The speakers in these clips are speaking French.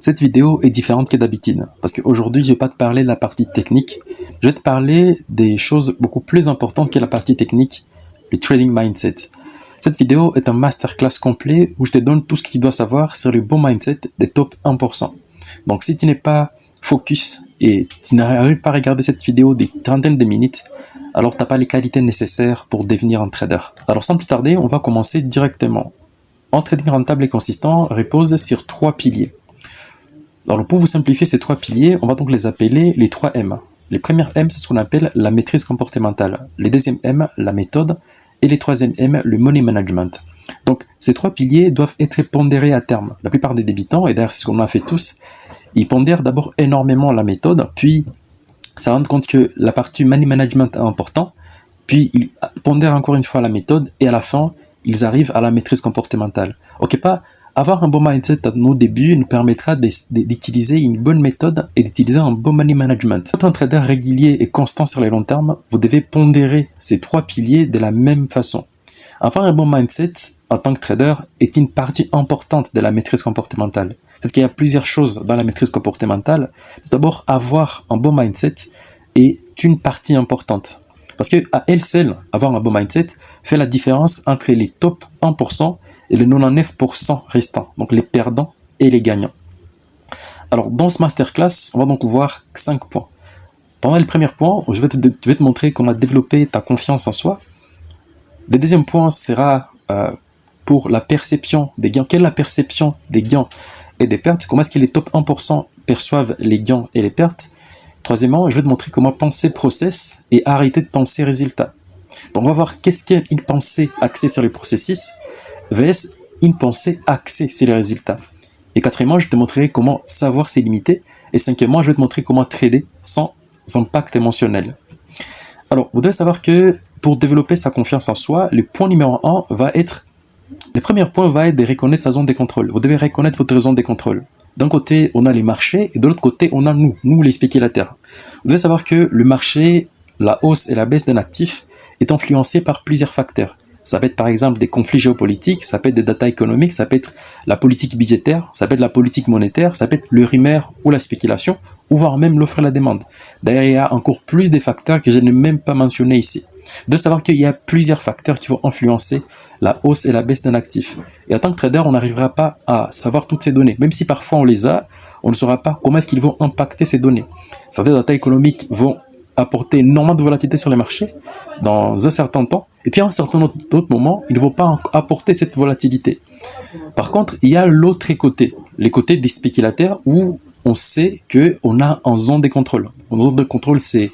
Cette vidéo est différente que d'habitude, parce qu'aujourd'hui, je ne vais pas te parler de la partie technique, je vais te parler des choses beaucoup plus importantes que la partie technique, le trading mindset. Cette vidéo est un masterclass complet où je te donne tout ce que tu dois savoir sur le bon mindset des top 1%. Donc si tu n'es pas focus et tu n'arrives pas à regarder cette vidéo des trentaines de minutes, alors tu n'as pas les qualités nécessaires pour devenir un trader. Alors sans plus tarder, on va commencer directement. Un trading rentable et consistant repose sur 3 piliers. Alors pour vous simplifier ces 3 piliers, on va donc les appeler les 3 M. Les premières M, c'est ce qu'on appelle la maîtrise comportementale. Les deuxièmes M, la méthode. Et les troisièmes M, le money management. Donc ces 3 piliers doivent être pondérés à terme. La plupart des débutants, et d'ailleurs c'est ce qu'on a fait tous, ils pondèrent d'abord énormément la méthode, puis se rendent compte que la partie money management est importante, puis ils pondèrent encore une fois la méthode, et à la fin, ils arrivent à la maîtrise comportementale. Ok, pas avoir un bon mindset à nos débuts nous permettra d'utiliser une bonne méthode et d'utiliser un bon money management. Pour être un trader régulier et constant sur le long terme, vous devez pondérer ces 3 piliers de la même façon. Avoir un bon mindset en tant que trader est une partie importante de la maîtrise comportementale. Parce qu'il y a plusieurs choses dans la maîtrise comportementale. Tout d'abord, avoir un bon mindset est une partie importante. Parce qu'à elle seule, avoir un bon mindset fait la différence entre les top 1% et les 99% restants, donc les perdants et les gagnants. Alors, dans ce masterclass, on va donc voir 5 points. Pendant le premier point, je vais te montrer comment développer ta confiance en soi. Le deuxième point sera pour la perception des gains. Quelle est la perception des gains et des pertes? Comment est-ce que les top 1% perçoivent les gains et les pertes? Troisièmement, je vais te montrer comment penser process et arrêter de penser résultat. Donc, on va voir qu'est-ce qu'une pensée axée sur le processus vs une pensée axée sur les résultats. Et quatrièmement, je te montrerai comment savoir ses limités. Et cinquièmement, je vais te montrer comment trader sans impact émotionnel. Alors, vous devez savoir que pour développer sa confiance en soi, le point numéro 1 va être... Le premier point va être de reconnaître sa zone de contrôle. Vous devez reconnaître votre zone de contrôle. D'un côté, on a les marchés et de l'autre côté, on a nous les spéculateurs. Vous devez savoir que le marché, la hausse et la baisse d'un actif est influencé par plusieurs facteurs. Ça peut être par exemple des conflits géopolitiques, ça peut être des data économiques, ça peut être la politique budgétaire, ça peut être la politique monétaire, ça peut être le rumeur ou la spéculation, ou voire même l'offre et la demande. D'ailleurs, il y a encore plus de facteurs que je n'ai même pas mentionnés ici. De savoir qu'il y a plusieurs facteurs qui vont influencer la hausse et la baisse d'un actif. Et en tant que trader, on n'arrivera pas à savoir toutes ces données. Même si parfois on les a, on ne saura pas comment est-ce qu'ils vont impacter ces données. Certaines data économiques vont apporter énormément de volatilité sur les marchés dans un certain temps, et puis à un certain autre moment, ils ne vont pas apporter cette volatilité. Par contre, il y a l'autre côté, les côtés des spéculateurs, où on sait qu'on a en zone de contrôle. En zone de contrôle, c'est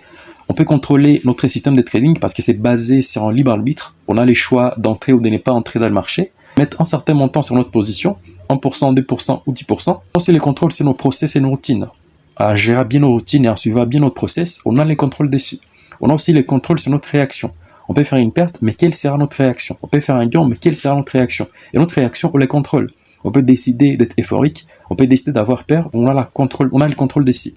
on peut contrôler notre système de trading parce que c'est basé sur un libre arbitre. On a les choix d'entrer ou de ne pas entrer dans le marché, mettre un certain montant sur notre position, 1%, 2% ou 10%. Aussi, les contrôles, c'est nos process et nos routines. À gérer bien nos routines et à suivre bien notre process, on a les contrôles dessus. On a aussi les contrôles sur notre réaction. On peut faire une perte, mais quelle sera notre réaction? On peut faire un gain, mais quelle sera notre réaction? Et notre réaction, on les contrôle. On peut décider d'être euphorique, on peut décider d'avoir peur, on a le contrôle dessus.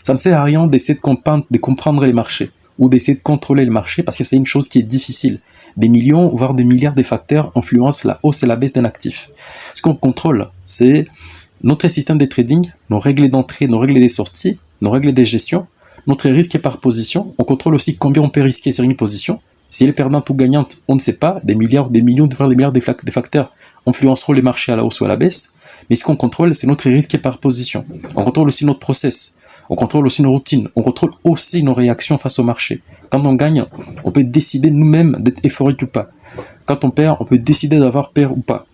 Ça ne sert à rien d'essayer de comprendre les marchés ou d'essayer de contrôler le marché parce que c'est une chose qui est difficile. Des millions, voire des milliards de facteurs influencent la hausse et la baisse d'un actif. Ce qu'on contrôle, c'est notre système de trading, nos règles d'entrée, nos règles de sortie, nos règles de gestion, notre risque par position. On contrôle aussi combien on peut risquer sur une position. Si elle est perdante ou gagnante, on ne sait pas. Des milliards, des millions, voire des milliards de facteurs influenceront les marchés à la hausse ou à la baisse. Mais ce qu'on contrôle, c'est notre risque par position. On contrôle aussi notre process. On contrôle aussi nos routines. On contrôle aussi nos réactions face au marché. Quand on gagne, on peut décider nous-mêmes d'être euphorique ou pas. Quand on perd, on peut décider d'avoir peur ou pas.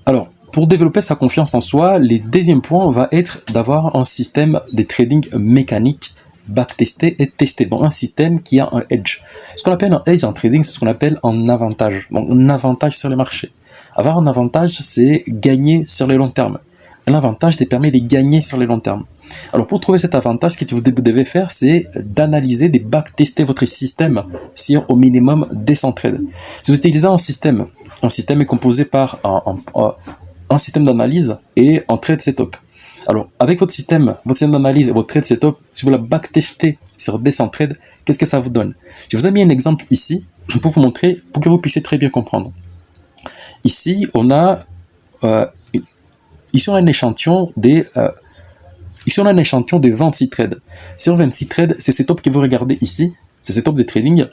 Alors, pour développer sa confiance en soi, le deuxième point va être d'avoir un système de trading mécanique backtesté et testé, donc un système qui a un edge. Ce qu'on appelle un edge en trading, c'est ce qu'on appelle un avantage, donc un avantage sur le marché. Avoir un avantage, c'est gagner sur le long terme. Un avantage te permet de gagner sur le long terme. Alors pour trouver cet avantage, ce que vous devez faire, c'est d'analyser, de backtester votre système sur au minimum 200 trades. Si vous utilisez un système est composé par un système d'analyse et un trade setup. Alors, avec votre système d'analyse et votre trade setup, si vous la backtestez sur 200 trades, qu'est-ce que ça vous donne? Je vous ai mis un exemple ici pour vous montrer, pour que vous puissiez très bien comprendre. Ici, on a ici on a un échantillon ici on a un échantillon de 26 trades. Sur 26 trades, c'est ce top que vous regardez ici, c'est ce top de trading.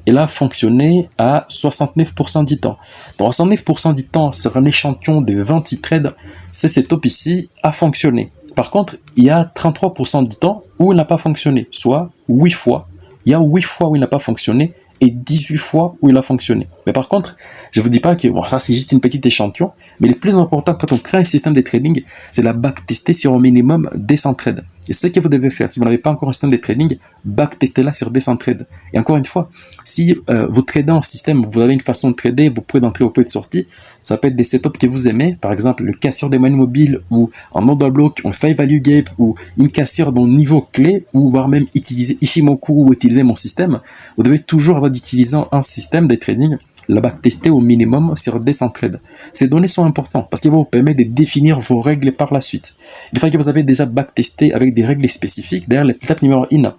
Elle a fonctionné à 69% du temps. Donc 69% du temps, sur un échantillon de 26 trades, c'est ce top ici a fonctionné. Par contre, il y a 33% du temps où il n'a pas fonctionné, soit 8 fois. Il y a 8 fois où il n'a pas fonctionné et 18 fois où il a fonctionné. Mais par contre, je ne vous dis pas que bon, ça c'est juste une petite échantillon, mais le plus important quand on crée un système de trading, c'est la backtester sur au minimum 200 trades. Et ce que vous devez faire, si vous n'avez pas encore un système de trading, backtestez-la sur 200 trades. Et encore une fois, si vous tradez en système, vous avez une façon de trader, vous pouvez d'entrée, vous pouvez de sortie, ça peut être des setups que vous aimez, par exemple le casseur des moyennes mobiles ou un order block, un fair value gap ou une cassure dans le niveau clé ou voire même utiliser Ishimoku ou utiliser mon système. Vous devez toujours avoir d'utiliser un système de trading, la backtester au minimum sur 200 trades. Ces données sont importantes parce qu'elles vont vous permettre de définir vos règles par la suite. Une fois que vous avez déjà backtesté avec des règles spécifiques, d'ailleurs l'étape numéro 1,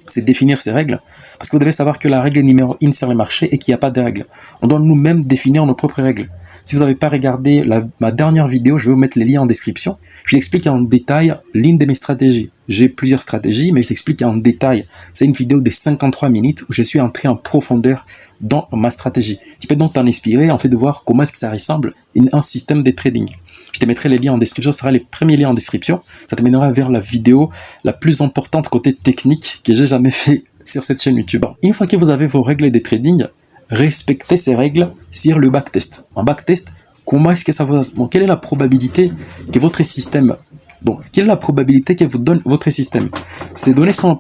c'est définir ces règles, parce que vous devez savoir que la règle numéro 1 sur le marché est qu'il n'y a pas de règles. On doit nous-mêmes définir nos propres règles. Si vous n'avez pas regardé ma dernière vidéo, je vais vous mettre les liens en description. Je l'explique en détail l'une de mes stratégies. J'ai plusieurs stratégies, mais je l'explique en détail. C'est une vidéo de 53 minutes où je suis entré en profondeur dans ma stratégie. Tu peux donc t'en inspirer, en fait, de voir comment est-ce que ça ressemble à un système de trading. Je te mettrai les liens en description, ce sera les premiers liens en description. Ça te mènera vers la vidéo la plus importante côté technique que j'ai jamais fait sur cette chaîne YouTube. Une fois que vous avez vos règles de trading, respectez ces règles sur le backtest. En backtest, comment est-ce que ça va... Bon, quelle est la probabilité que votre système... Donc, quelle est la probabilité que vous donne votre système? Ces données sont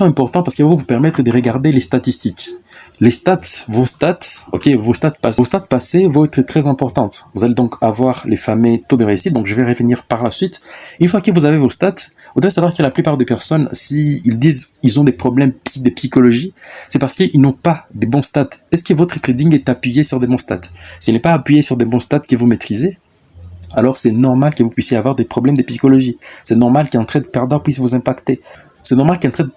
importantes parce qu'elles vont vous permettre de regarder les statistiques. Les stats, vos stats passées vont être très importantes. Vous allez donc avoir les fameux taux de réussite, donc je vais revenir par la suite. Une fois que vous avez vos stats, vous devez savoir que la plupart des personnes, s'ils disent qu'ils ont des problèmes de psychologie, c'est parce qu'ils n'ont pas de bons stats. Est-ce que votre trading est appuyé sur des bons stats? S'il n'est pas appuyé sur des bons stats que vous maîtrisez, alors c'est normal que vous puissiez avoir des problèmes de psychologie. C'est normal qu'un trade perdant puisse vous impacter. C'est normal qu'un trade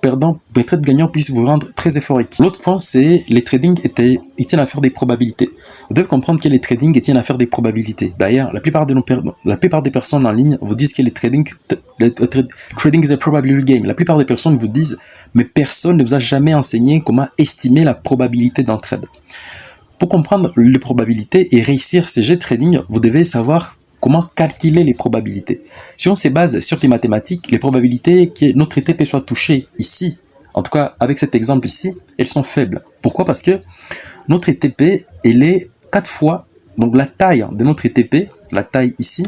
gagnant puisse vous rendre très euphorique. L'autre point, c'est les trading tiennent à faire des probabilités. Vous devez comprendre que les trading tiennent à faire des probabilités. D'ailleurs, la plupart des personnes en ligne vous disent que le trading is a probability game. La plupart des personnes vous disent, mais personne ne vous a jamais enseigné comment estimer la probabilité d'un trade. Pour comprendre les probabilités et réussir ces jeux de trading, vous devez savoir comment calculer les probabilités. Si on se base sur les mathématiques, les probabilités que notre ETP soit touché ici, en tout cas avec cet exemple ici, elles sont faibles. Pourquoi? Parce que notre ETP, elle est 4 fois, donc la taille de notre ETP, la taille ici,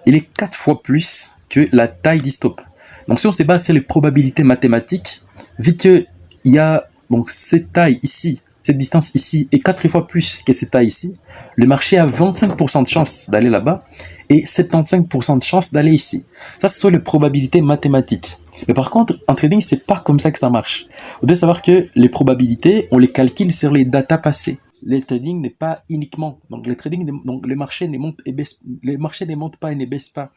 elle est 4 fois plus que la taille du stop. Donc si on se base sur les probabilités mathématiques, vu qu'il y a donc cette taille ici, cette distance ici est 4 fois plus que cette taille ici, le marché a 25% de chance d'aller là-bas et 75% de chance d'aller ici. Ça, ce sont les probabilités mathématiques. Mais par contre, en trading, c'est pas comme ça que ça marche. Vous devez savoir que les probabilités, on les calcule sur les datas passées. Le trading n'est pas uniquement... Donc, les marchés ne montent et baissent, les marchés ne montent pas et ne baissent pas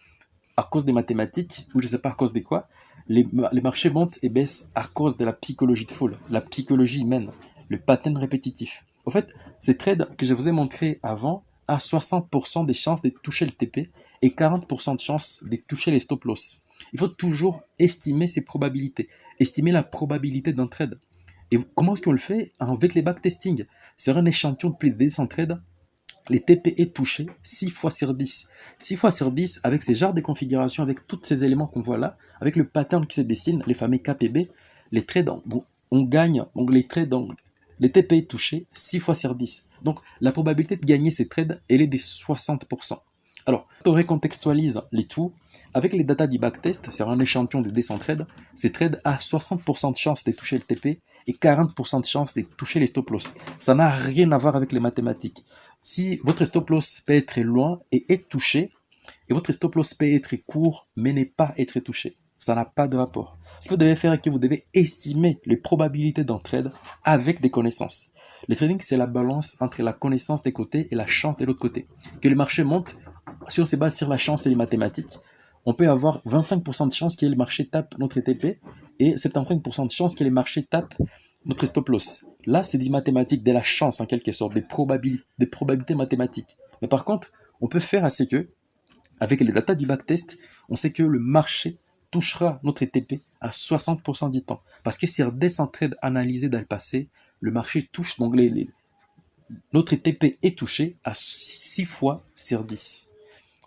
à cause des mathématiques, ou je ne sais pas à cause de quoi. Les marchés montent et baissent à cause de la psychologie de foule, la psychologie humaine, le pattern répétitif. Au fait, ces trades que je vous ai montré avant a 60% des chances de toucher le TP et 40% de chances de toucher les stop loss. Il faut toujours estimer ces probabilités, estimer la probabilité d'un trade. Et comment est-ce qu'on le fait? Avec les backtesting. Sur un échantillon de plus de 200 trades, les TP est touché 6 fois sur 10. 6 fois sur 10, avec ces genres de configurations, avec tous ces éléments qu'on voit là, avec le pattern qui se dessine, les fameux KPB, les trades, on gagne, donc les TP est touché 6 fois sur 10. Donc la probabilité de gagner ces trades, elle est de 60%. Alors, on recontextualise les tout. Avec les datas du backtest, sur un échantillon de 200 trades, ces trades a 60% de chance de toucher le TP et 40% de chance de toucher les stop loss. Ça n'a rien à voir avec les mathématiques. Si votre stop loss peut être loin et être touché, et votre stop loss peut être court mais n'est pas être touché, ça n'a pas de rapport. Ce que vous devez faire est que vous devez estimer les probabilités d'un trade avec des connaissances. Le trading, c'est la balance entre la connaissance des côtés et la chance de l'autre côté. Que le marché monte, si on se base sur la chance et les mathématiques, on peut avoir 25% de chance que le marché tape notre TP et 75% de chance que le marché tape notre stop loss. Là, c'est des mathématiques, de la chance en quelque sorte, des probabilités mathématiques. Mais par contre, on peut faire à ce que avec les datas du backtest, on sait que le marché touchera notre TP à 60% du temps. Parce que sur 200 trades analysés dans le passé, le marché touche, donc notre TP est touché à 6 fois sur 10.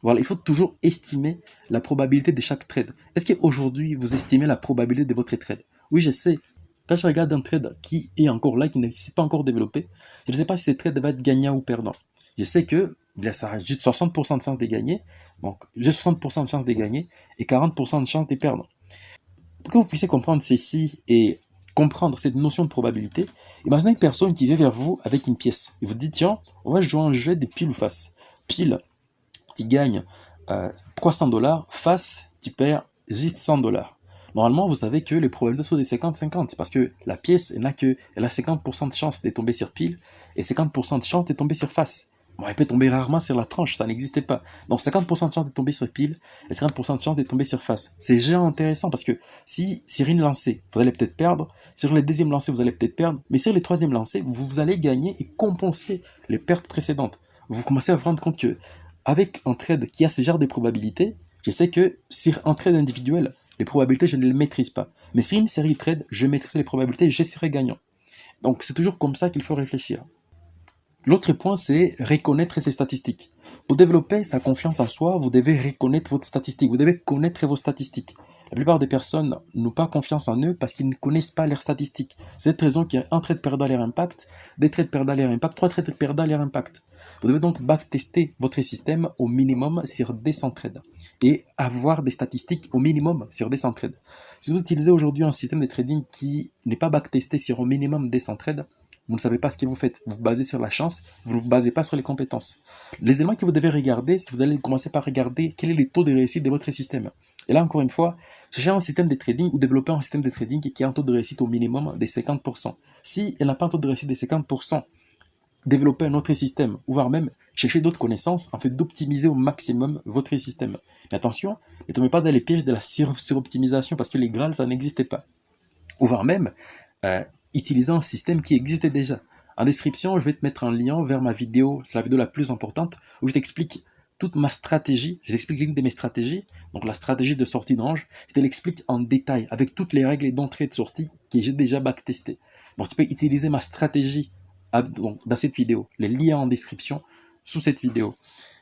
Voilà, il faut toujours estimer la probabilité de chaque trade. Est-ce qu'aujourd'hui, vous estimez la probabilité de votre trade? Oui, je sais. Quand je regarde un trade qui est encore là, qui ne s'est pas encore développé, je ne sais pas si ce trade va être gagnant ou perdant. Je sais que ça a juste 60% de chance de gagner, donc j'ai 60% de chance de gagner et 40% de chance de perdre. Pour que vous puissiez comprendre ceci et comprendre cette notion de probabilité, imaginez une personne qui vient vers vous avec une pièce. Il vous dit, tiens, on va jouer un jeu de pile ou face. Pile, tu gagnes 300 $, face, tu perds juste 100 $. Normalement, vous savez que les probabilités sont des 50-50 parce que la pièce, elle a 50% de chance de tomber sur pile et 50% de chance de tomber sur face. Bon, elle peut tomber rarement sur la tranche, ça n'existait pas. Donc 50% de chance de tomber sur pile et 50% de chance de tomber sur face. C'est géant intéressant parce que si sur une lancée, vous allez peut-être perdre, sur le deuxième lancé, vous allez peut-être perdre, mais sur le troisième lancé, vous allez gagner et compenser les pertes précédentes. Vous commencez à vous rendre compte que avec un trade qui a ce genre de probabilités, je sais que sur un trade individuel, les probabilités, je ne les maîtrise pas. Mais sur une série de trades, je maîtrise les probabilités et je serai gagnant. Donc c'est toujours comme ça qu'il faut réfléchir. L'autre point, c'est reconnaître ses statistiques. Pour développer sa confiance en soi, vous devez reconnaître votre statistique. Vous devez connaître vos statistiques. La plupart des personnes n'ont pas confiance en eux parce qu'ils ne connaissent pas leurs statistiques. C'est cette raison qu'il y a un trade perdant leur impact, des trades perdant leur impact, 3 trades perdant leur impact. Vous devez donc backtester votre système au minimum sur 200 trades et avoir des statistiques au minimum sur 200 trades. Si vous utilisez aujourd'hui un système de trading qui n'est pas backtesté sur au minimum 200 trades, vous ne savez pas ce que vous faites. Vous vous basez sur la chance, vous ne vous basez pas sur les compétences. Les éléments que vous devez regarder, c'est que vous allez commencer par regarder quel est le taux de réussite de votre système. Et là, encore une fois, cherchez un système de trading ou développer un système de trading qui a un taux de réussite au minimum de 50%. Si elle n'a pas un taux de réussite de 50%, développer un autre système, ou voire même chercher d'autres connaissances en fait d'optimiser au maximum votre système. Mais attention, ne tombez pas dans les pièges de la suroptimisation parce que les Graals, ça n'existait pas. Ou voire même, utiliser un système qui existait déjà. En description, je vais te mettre un lien vers ma vidéo, c'est la vidéo la plus importante, où je t'explique toute ma stratégie, je t'explique l'une de mes stratégies, donc la stratégie de sortie d'ange, je te l'explique en détail, avec toutes les règles d'entrée et de sortie que j'ai déjà backtestées. Donc tu peux utiliser ma stratégie dans cette vidéo, les liens en description sous cette vidéo.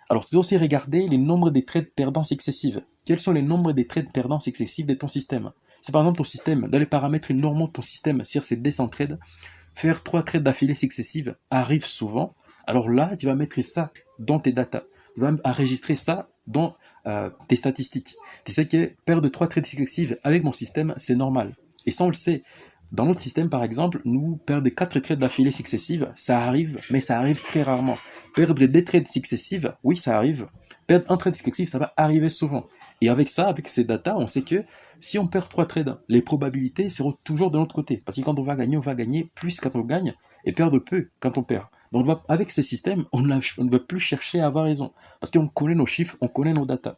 Alors tu dois aussi regarder les nombres des trades perdants successives. Quels sont les nombres des trades perdants successifs de ton système? C'est par exemple ton système, dans les paramètres normaux de ton système, sur ces 200 trades, faire 3 trades d'affilée successives arrive souvent. Alors là, tu vas mettre ça dans tes datas. Tu vas enregistrer ça dans tes statistiques. Tu sais que perdre 3 trades successives avec mon système, c'est normal. Et ça, on le sait. Dans notre système, par exemple, nous perdre 4 trades d'affilée successives, ça arrive, mais ça arrive très rarement. Perdre 2 trades successives, oui, ça arrive. Perdre un trade successif, ça va arriver souvent. Et avec ça, avec ces datas, on sait que si on perd 3 trades, les probabilités seront toujours de notre côté. Parce que quand on va gagner plus quand on gagne, et perdre peu quand on perd. Donc avec ces systèmes, on ne va plus chercher à avoir raison. Parce qu'on connaît nos chiffres, on connaît nos datas.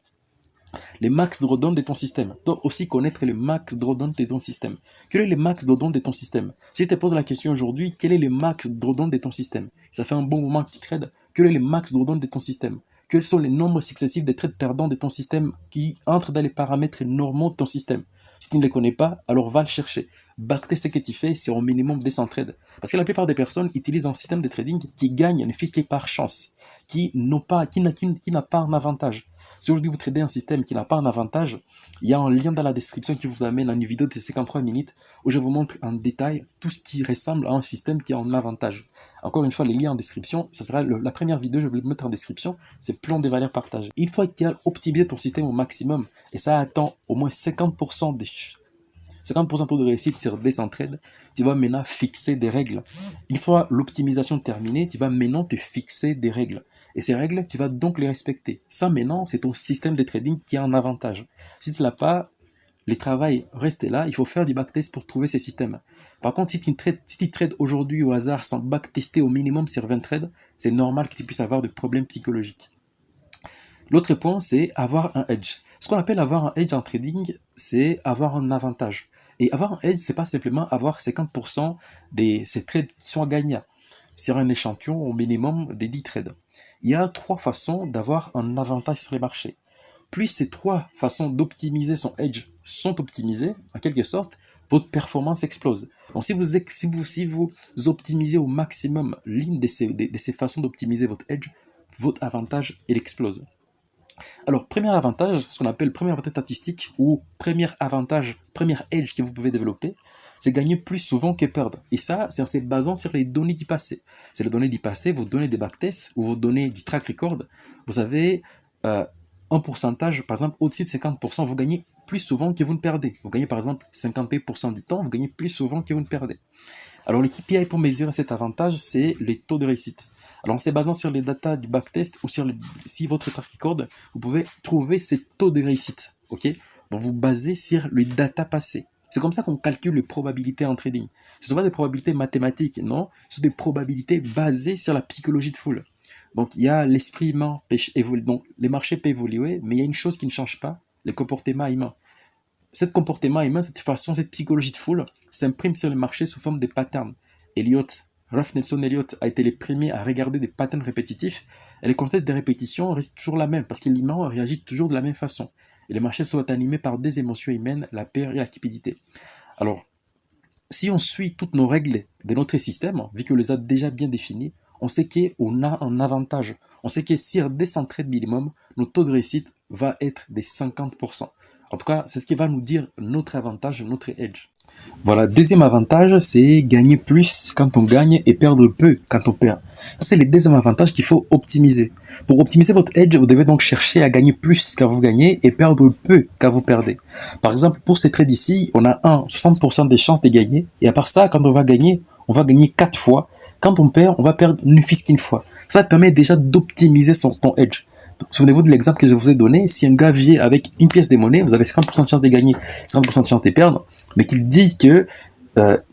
Les max drawdown de ton système. Tu dois aussi connaître les max drawdown de ton système. Quel est le max drawdown de ton système? Si je te pose la question aujourd'hui, quel est le max drawdown de ton système? Ça fait un bon moment que tu trades. Quel est le max drawdown de ton système? Quels sont les nombres successifs des trades perdants de ton système qui entrent dans les paramètres normaux de ton système? Si tu ne les connais pas, alors va le chercher. Backtest ce que tu fais, c'est au minimum 200 trades. Parce que la plupart des personnes utilisent un système de trading qui gagne ne fût-ce que par chance, qui n'a pas un avantage. Si aujourd'hui vous tradez un système qui n'a pas un avantage, il y a un lien dans la description qui vous amène à une vidéo de 53 minutes où je vous montre en détail tout ce qui ressemble à un système qui a un avantage. Encore une fois, les liens en description, ça sera la première vidéo, je vais le mettre en description, c'est plan des valeurs partagées. Une fois que tu as optimisé ton système au maximum, et ça attend au moins 50% taux de réussite sur 200 trades, tu vas maintenant fixer des règles. Une fois l'optimisation terminée, tu vas maintenant te fixer des règles. Et ces règles, tu vas donc les respecter. Ça, maintenant, c'est ton système de trading qui a un avantage. Si tu ne l'as pas, le travail reste là. Il faut faire du backtest pour trouver ces systèmes. Par contre, si tu trades aujourd'hui au hasard sans backtester au minimum sur 20 trades, c'est normal que tu puisses avoir des problèmes psychologiques. L'autre point, c'est avoir un edge. Ce qu'on appelle avoir un edge en trading, c'est avoir un avantage. Et avoir un edge, c'est pas simplement avoir 50% de ces trades qui sont gagnants sur un échantillon au minimum des 10 trades. Il y a 3 façons d'avoir un avantage sur les marchés. plus ces trois façons d'optimiser son edge sont optimisées, en quelque sorte, votre performance explose. Donc si vous optimisez au maximum l'une de ces façons d'optimiser votre edge, votre avantage, il explose. Alors, premier avantage, ce qu'on appelle premier avantage statistique ou premier edge que vous pouvez développer, c'est gagner plus souvent que perdre. Et ça, c'est en se basant sur les données du passé. C'est les données du passé, vos données des backtests ou vos données du track record. Vous avez un pourcentage, par exemple, au-dessus de 50%, vous gagnez plus souvent que vous ne perdez. Vous gagnez par exemple 50% du temps, vous gagnez plus souvent que vous ne perdez. Alors, les KPI pour mesurer cet avantage, c'est les taux de réussite. Alors, en se basant sur les datas du backtest ou sur si votre track record, vous pouvez trouver ces taux de réussite. Ok? Donc, vous basez sur les datas passées. C'est comme ça qu'on calcule les probabilités en trading. Ce ne sont pas des probabilités mathématiques, non. Ce sont des probabilités basées sur la psychologie de foule. Donc, il y a l'esprit humain, donc les marchés peuvent évoluer, mais il y a une chose qui ne change pas, le comportement humain. Ce comportement humain, cette façon, cette psychologie de foule s'imprime sur le marché sous forme de patterns. Ralph Nelson Elliott a été le premier à regarder des patterns répétitifs, et les concepts des répétitions restent toujours la même, parce que l'humain réagit toujours de la même façon. Et les marchés sont animés par deux émotions humaines, la peur et la cupidité. Alors, si on suit toutes nos règles de notre système, vu qu'on les a déjà bien définies, on sait qu'on a un avantage. On sait que sur 200 trades minimum, notre taux de réussite va être de 50%. En tout cas, c'est ce qui va nous dire notre avantage, notre edge. Voilà, deuxième avantage, c'est gagner plus quand on gagne et perdre peu quand on perd. Ça, c'est le deuxième avantage qu'il faut optimiser. Pour optimiser votre edge, vous devez donc chercher à gagner plus quand vous gagnez et perdre peu quand vous perdez. Par exemple, pour ces trades ici, on a 60% des chances de gagner. Et à part ça, quand on va gagner 4 fois. Quand on perd, on va perdre ne fût-ce qu'une fois. Ça te permet déjà d'optimiser ton edge. Souvenez-vous de l'exemple que je vous ai donné. Si un gars vient avec une pièce de monnaie, vous avez 50% de chance de gagner, 50% de chance de perdre, mais qu'il dit que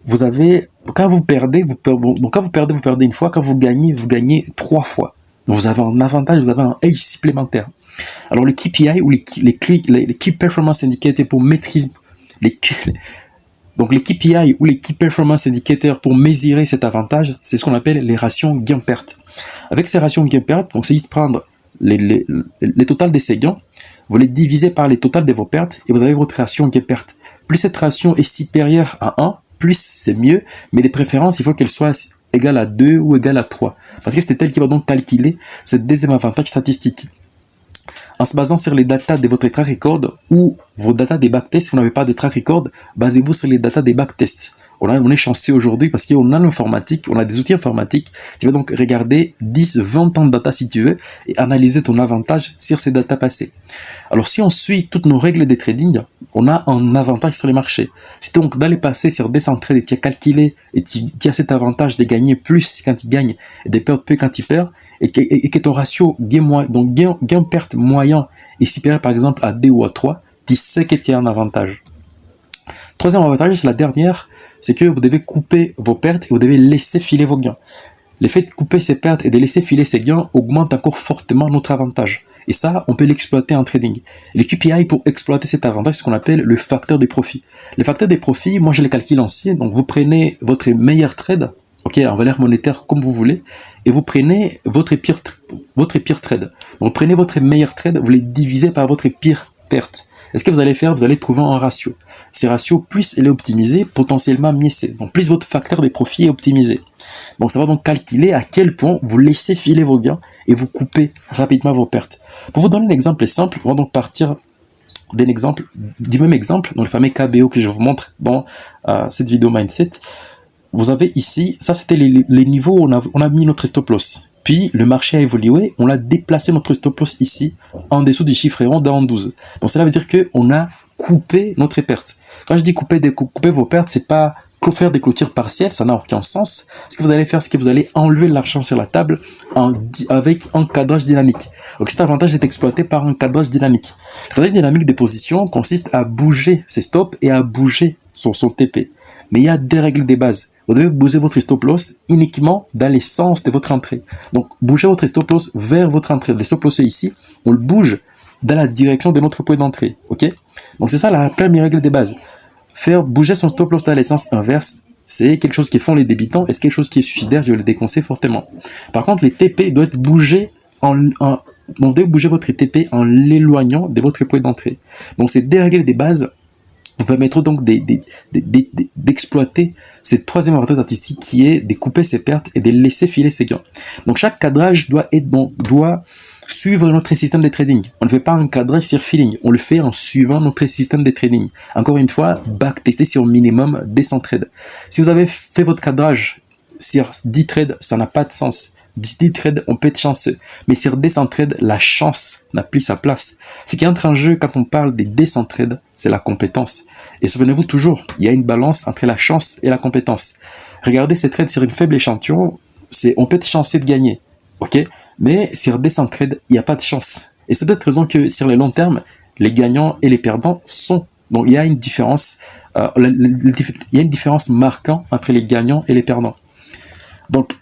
vous avez, quand vous perdez, vous perdez une fois, quand vous gagnez 3 fois. Donc vous avez un avantage, vous avez un edge supplémentaire. Alors les KPI ou les Key Performance Indicators pour maîtriser donc les KPI ou les Key Performance Indicators pour mesurer cet avantage, c'est ce qu'on appelle les ratios gain-perte. Avec ces ratios gain-perte, donc c'est juste prendre les totals de ces gains, vous les divisez par les totals de vos pertes et vous avez votre ratio gain-perte. Plus cette ratio est supérieure à 1, plus c'est mieux, mais de préférence, il faut qu'elle soit égale à 2 ou égale à 3. Parce que c'est elle qui va donc calculer ce deuxième avantage statistique. En se basant sur les datas de votre track record ou vos datas des backtests, si vous n'avez pas de track record, basez-vous sur les datas des backtests. On est chanceux aujourd'hui parce qu'on a l'informatique, on a des outils informatiques. Tu vas donc regarder 10, 20 ans de data si tu veux et analyser ton avantage sur ces datas passées. Alors si on suit toutes nos règles de trading, on a un avantage sur les marchés. Si donc dans les passés sur 200 trades et tu as calculé et tu as cet avantage de gagner plus quand tu gagnes et de perdre peu quand tu perds, et que ton ratio gain-perte moyen est supérieur par exemple à 2 ou à 3, tu sais que tu as un avantage. Troisième avantage, c'est la dernière, c'est que vous devez couper vos pertes et vous devez laisser filer vos gains. Le fait de couper ces pertes et de laisser filer ces gains augmente encore fortement notre avantage. Et ça, on peut l'exploiter en trading. Les KPI pour exploiter cet avantage, c'est ce qu'on appelle le facteur des profits. Le facteur des profits, moi je les calcule ainsi, donc vous prenez votre meilleur trade, en valeur monétaire comme vous voulez, et vous prenez votre pire trade. Donc vous prenez votre meilleur trade, vous les divisez par votre pire perte. Et ce que vous allez faire, vous allez trouver un ratio. Ces ratios, plus il est optimisé, potentiellement mieux c'est. Donc plus votre facteur de profit est optimisé. Donc ça va donc calculer à quel point vous laissez filer vos gains et vous coupez rapidement vos pertes. Pour vous donner un exemple simple, on va donc partir du même exemple, dans le fameux KBO que je vous montre dans cette vidéo Mindset. Vous avez ici, ça c'était les niveaux où on a mis notre stop loss. Puis le marché a évolué, on a déplacé notre stop loss ici, en dessous du chiffre rond dans 12. Donc cela veut dire qu'on a coupé notre perte. Quand je dis couper vos pertes, c'est pas faire des clôtures partielles, ça n'a aucun sens. Ce que vous allez faire, c'est que vous allez enlever l'argent sur la table avec un cadrage dynamique. Donc cet avantage est exploité par un cadrage dynamique. Le cadrage dynamique des positions consiste à bouger ses stops et à bouger son TP. Mais il y a des règles de base. Vous devez bouger votre stop loss uniquement dans le sens de votre entrée. Donc, bougez votre stop loss vers votre entrée. Le stop loss est ici, on le bouge dans la direction de notre point d'entrée. Ok? Donc, c'est ça la première règle de base. Faire bouger son stop loss dans le sens inverse, c'est quelque chose qui font les débutants et c'est quelque chose qui est suicidaire, je le déconseille fortement. Par contre, les TP doivent être bougés vous devez bouger votre TP en l'éloignant de votre point d'entrée. Donc ces deux règles des bases vous permettront donc d'exploiter cette troisième avantage statistique qui est de couper ses pertes et de laisser filer ses gains. Donc chaque cadrage doit suivre notre système de trading. On ne fait pas un cadrage sur feeling, on le fait en suivant notre système de trading. Encore une fois, backtester sur minimum 200 trades. Si vous avez fait votre cadrage sur 10 trades, ça n'a pas de sens. 10 trades, on peut être chanceux. Mais sur 200 trades, la chance n'a plus sa place. Ce qui entre en jeu quand on parle des 200 trades, c'est la compétence. Et souvenez-vous toujours, il y a une balance entre la chance et la compétence. Regardez ces trades sur une faible échantillon, on peut être chanceux de gagner. Ok, mais sur 200 trades, il n'y a pas de chance. Et c'est peut-être raison que sur le long terme, les gagnants et les perdants sont. Donc il y a une différence, marquante entre les gagnants et les perdants. Donc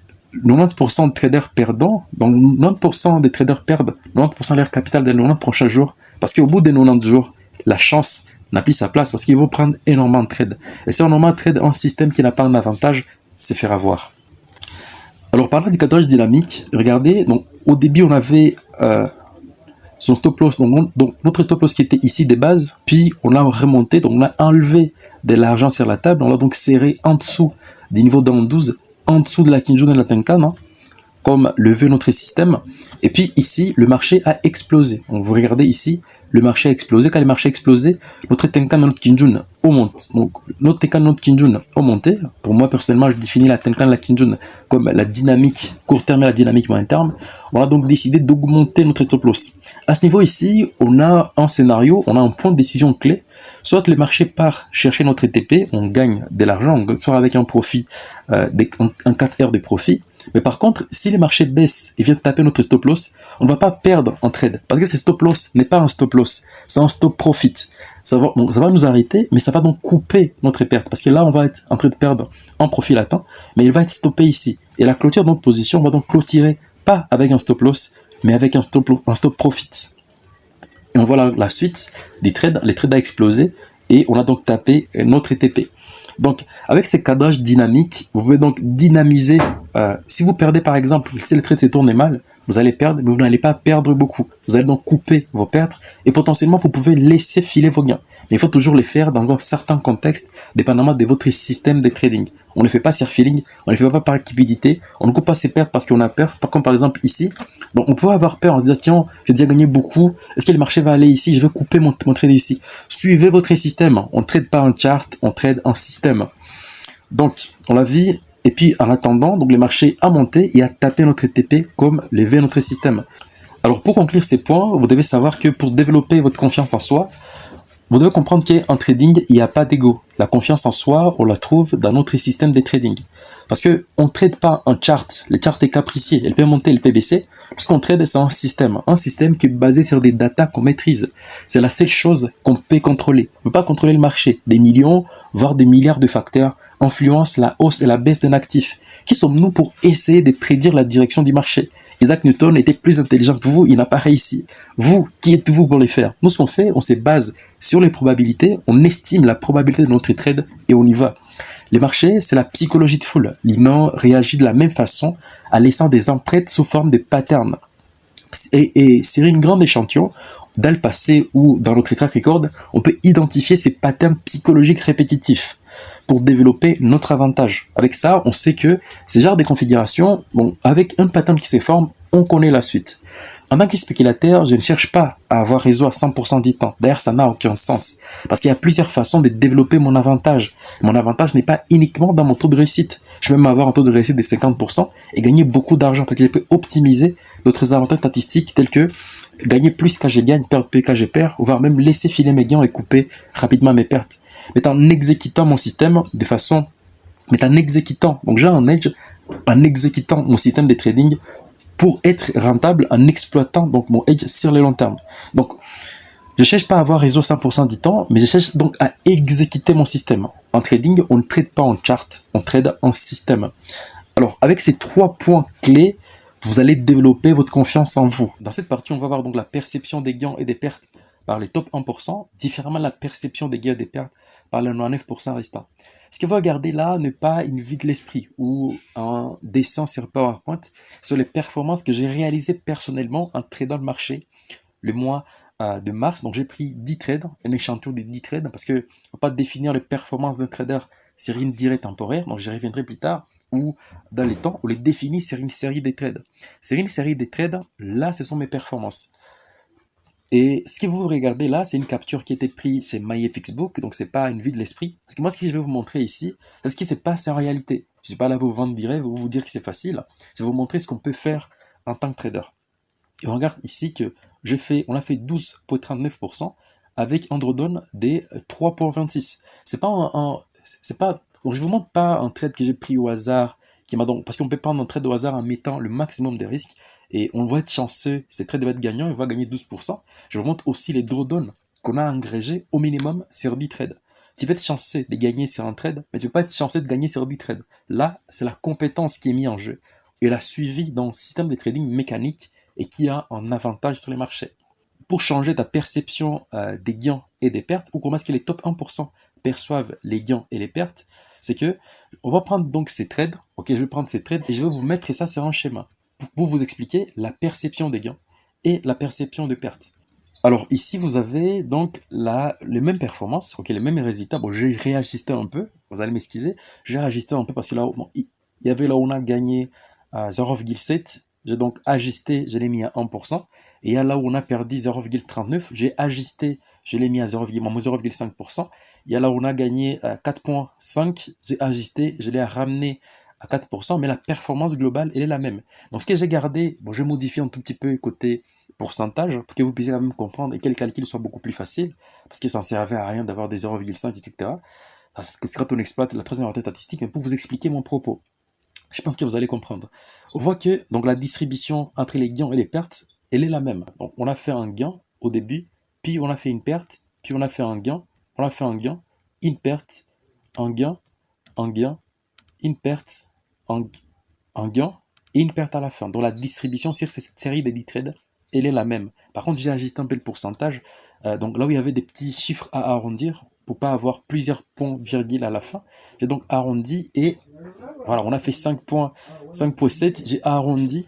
90% de traders perdants, donc 90% des traders perdent 90% de leur capital dans les 90 prochains jours, parce qu'au bout des 90 jours, la chance n'a plus sa place, parce qu'ils vont prendre énormément de trades. Et si on énormément de trades en système qui n'a pas un avantage, c'est faire avoir. Alors, parlant du cadrage dynamique, regardez, donc au début, on avait son stop loss, donc notre stop loss qui était ici des bases, puis on a remonté, donc on a enlevé de l'argent sur la table, on l'a donc serré en dessous du niveau down 12, en dessous de la Kinjun et de la Tenkan, hein, comme le veut notre système. Et puis ici, le marché a explosé. Donc vous regardez ici, le marché a explosé. Quand le marché a explosé, notre Tenkan et notre Kinjun ont monté. Donc notre Tenkan et notre Kinjun ont monté. Pour moi, personnellement, je définis la Tenkan et la Kinjun comme la dynamique court terme et la dynamique moyen terme. On a donc décidé d'augmenter notre stop loss. À ce niveau ici, on a un scénario, on a un point de décision clé. Soit le marché part chercher notre TP, on gagne de l'argent, soit avec un profit, un 4 heures de profit. Mais par contre, si le marché baisse et vient taper notre stop loss, on ne va pas perdre en trade. Parce que ce stop loss n'est pas un stop loss, c'est un stop profit. Ça va nous arrêter, mais ça va donc couper notre perte. Parce que là, on va être en train de perdre en profit latent, mais il va être stoppé ici. Et la clôture de notre position va donc clôturer, pas avec un stop loss, mais avec un stop profit. Et on voit la suite des trades, les trades a explosé et on a donc tapé notre TP. Donc, avec ces cadrages dynamiques, vous pouvez donc dynamiser. Si vous perdez par exemple, si le trade se tourne mal, vous allez perdre, mais vous n'allez pas perdre beaucoup. Vous allez donc couper vos pertes et potentiellement vous pouvez laisser filer vos gains. Mais il faut toujours les faire dans un certain contexte, dépendamment de votre système de trading. On ne le fait pas sur feeling, on ne le fait pas par cupidité, on ne coupe pas ses pertes parce qu'on a peur. Comme par exemple ici, donc on pourrait avoir peur en se disant tiens, j'ai déjà gagné beaucoup, est-ce que le marché va aller ici, je vais couper mon trade ici. Suivez votre système, on ne trade pas un chart, on trade un système. Donc on l'a vu, et puis en attendant, donc le marché a monté et a tapé notre TP comme levé notre système. Alors pour conclure ces points, vous devez savoir que pour développer votre confiance en soi, vous devez comprendre qu'en trading, il n'y a pas d'ego. La confiance en soi, on la trouve dans notre système de trading. Parce qu'on ne trade pas un chart. Le chart est capricieux. Elle peut monter, elle peut baisser. Ce qu'on trade, c'est un système. Un système qui est basé sur des datas qu'on maîtrise. C'est la seule chose qu'on peut contrôler. On ne peut pas contrôler le marché. Des millions, voire des milliards de facteurs influencent la hausse et la baisse d'un actif. Qui sommes-nous pour essayer de prédire la direction du marché? Isaac Newton était plus intelligent que vous, il n'a pas réussi. Vous, qui êtes-vous pour le faire? Nous, ce qu'on fait, on se base sur les probabilités, on estime la probabilité de notre trade et on y va. Les marchés, c'est la psychologie de foule. L'humain réagit de la même façon en laissant des empreintes sous forme de patterns. Et sur une grande échantillon, dans le passé ou dans notre track record, on peut identifier ces patterns psychologiques répétitifs pour développer notre avantage. Avec ça, on sait que ces genres de configurations, bon, avec un pattern qui se forme, on connaît la suite. En tant que spéculateur, je ne cherche pas à avoir raison à 100% du temps. D'ailleurs, ça n'a aucun sens. Parce qu'il y a plusieurs façons de développer mon avantage. Mon avantage n'est pas uniquement dans mon taux de réussite. Je peux même avoir un taux de réussite de 50% et gagner beaucoup d'argent. Parce que je peux optimiser d'autres avantages statistiques tels que gagner plus quand je gagne, perdre plus quand je perds, voire même laisser filer mes gains et couper rapidement mes pertes. Mais en exécutant mon système de façon... donc j'ai un edge, en exécutant mon système de trading pour être rentable en exploitant donc mon edge sur le long terme. Donc, je ne cherche pas à avoir raison 100% du temps, mais je cherche donc à exécuter mon système. En trading, on ne trade pas en chart, on trade en système. Alors, avec ces 3 points clés, vous allez développer votre confiance en vous. Dans cette partie, on va voir donc la perception des gains et des pertes par les top 1%, différemment la perception des gains et des pertes par les 99% restants. Ce que vous regardez là n'est pas une vue de l'esprit ou un dessin sur PowerPoint sur les performances que j'ai réalisées personnellement en tradant le marché le mois de mars. Donc j'ai pris 10 trades, un échantillon de 10 trades, parce que ne peut pas définir les performances d'un trader sur une durée temporaire, donc j'y reviendrai plus tard, ou dans les temps, ou les définir sur une série de trades. Sur une série de trades, là, ce sont mes performances. Et ce que vous regardez là, c'est une capture qui a été prise chez MyFXBook, donc c'est pas une vue de l'esprit. Parce que moi, ce que je vais vous montrer ici, c'est ce qui se passe en réalité. Je suis pas là pour vous vendre du rêve ou vous dire que c'est facile. Je vais vous montrer ce qu'on peut faire en tant que trader. Et on regarde ici que on a fait 12,39% avec un drawdown des 3,26. C'est pas donc je vous montre pas un trade que j'ai pris au hasard, parce qu'on peut prendre un trade au hasard en mettant le maximum de risques, et on va être chanceux, ces trades vont être gagnants, on va gagner 12%. Je vous montre aussi les drawdowns qu'on a engrangés au minimum sur 10 trades. Tu peux être chanceux de gagner sur un trade, mais tu peux pas être chanceux de gagner sur 10 trades. Là, c'est la compétence qui est mise en jeu, et la suivi dans le système de trading mécanique et qui a un avantage sur les marchés. Pour changer ta perception des gains et des pertes, ou comment est-ce que les top 1% perçoivent les gains et les pertes, c'est que on va prendre donc ces trades, ok, je vais prendre ces trades et je vais vous mettre ça sur un schéma pour vous expliquer la perception des gains et la perception des pertes. Alors ici vous avez donc les mêmes performances, ok, les mêmes résultats. Bon, j'ai réajusté un peu, vous allez m'excuser, j'ai réajusté un peu parce que là, bon, il y avait là où on a gagné 0,7, j'ai donc ajusté, je l'ai mis à 1%, et là où on a perdu 0,39, j'ai ajusté, je l'ai mis à 0,5%, et là où on a gagné 4,5, j'ai ajusté, je l'ai ramené à 4%, mais la performance globale, elle est la même. Donc ce que j'ai gardé, bon, je modifie un tout petit peu côté pourcentage, pour que vous puissiez quand même comprendre et que le calcul soit beaucoup plus facile, parce que ça ne servait à rien d'avoir des 0,5, etc. Parce que c'est quand on exploite la troisième variété statistique, mais pour vous expliquer mon propos. Je pense que vous allez comprendre. On voit que donc la distribution entre les gains et les pertes, elle est la même. Donc on a fait un gain au début, puis on a fait une perte, puis on a fait un gain, on a fait un gain, une perte, un gain, une perte, un gain et une perte à la fin. Donc la distribution sur cette série de 10 trades, elle est la même. Par contre, j'ai ajusté un peu le pourcentage. Donc là où il y avait des petits chiffres à arrondir, pour pas avoir plusieurs points virgule à la fin, j'ai donc arrondi et voilà, on a fait 5.7, j'ai arrondi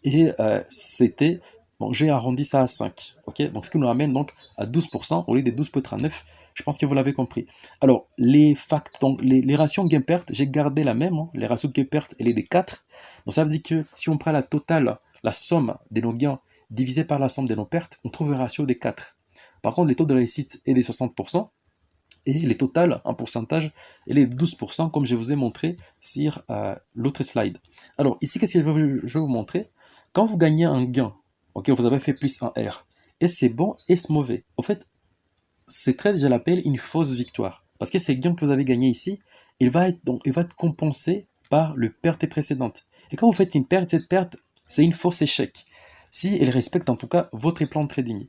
et c'était, bon, j'ai arrondi ça à 5, ok, donc ce qui nous ramène donc à 12% au lieu des 12,39, je pense que vous l'avez compris. Alors, les facts, donc les ratios gain-perte, j'ai gardé la même, hein, les ratios gain-perte, elle est des 4, donc ça veut dire que si on prend la totale, la somme de nos gains divisé par la somme de nos pertes, on trouve un ratio des 4. Par contre, le taux de réussite est des 60%, et les totales en pourcentage, elle est 12%, comme je vous ai montré sur l'autre slide. Alors, ici, qu'est-ce que je vais vous montrer? Quand vous gagnez un gain, ok, vous avez fait plus un R, et c'est bon et c'est mauvais. En fait, ces trades, je l'appelle une fausse victoire. Parce que ces gains que vous avez gagnés ici, il va être compensé par le perte précédente. Et quand vous faites une perte, cette perte, c'est une fausse échec. Si elle respecte en tout cas votre plan de trading.